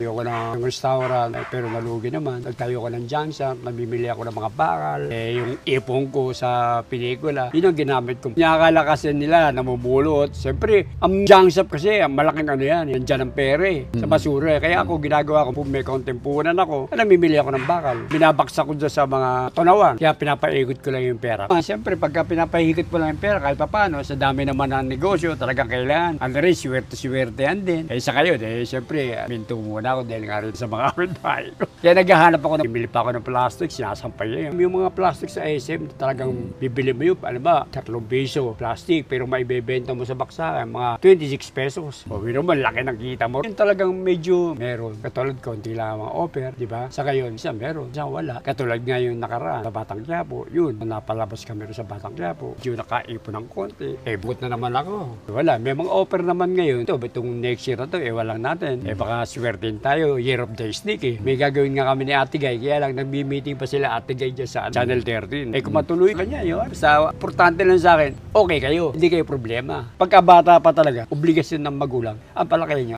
Ayoko ng restaurant, pero nalugi naman. Nagtayo ko ng junk shop, namimili ako ng mga bakal. Yung ipon ko sa pelikula, yun ang ginamit ko. Nakakala kasi nila namumulot. Siyempre, ang junk shop kasi, ang malaking ano yan, yan dyan ang pere, sa basura. Kaya ako, ginagawa ko, kung may kontempunan ako, namimili ako ng bakal. Binabaksak ko dyan sa mga tunawan. Kaya pinapaikot ko lang yung pera. Siyempre, pagka pinapahikot ko lang yung pera, kahit paano, sa dami naman ng negosyo, talagang kailangan. Ang rin, swerte yan din. Sa kayo, siyempre, minto muna ako dahil nga rin sa mga kapitbahay ko. Kaya naghahanap ako bibili pa ako ng plastic, sinasampay yan. Yung mga plastic sa SM, talagang bibili mo yun, ano ba, 3 piso plastic, pero maibebenta mo sa baksakan, mga 26 pesos. O, yun naman, laki ng kita mo. Yun talagang medyo meron. Katulad, konti lang mga offer, di ba? Sa ngayon, isa meron, isa wala. Katulad nga yung nakaraan, sa Batang Quiapo, yun, napalabas kami rin sa Batang Quiapo. Yung nakaipon ng konti, bukod na naman ako. Wala, may mga offer naman ngayon. Ito, itong next year na to, walang natin. Baka swertin tayo, year of the snake May gagawin nga kami ni Ate Guy, kaya lang nagbi-meeting pa sila Ate Guy dyan sa Channel 13. Kung matuloy kanya yun, basta importante lang sa akin, okay kayo, hindi kayo problema. Pagka bata pa talaga, obligasyon ng magulang, ang palaki nyo.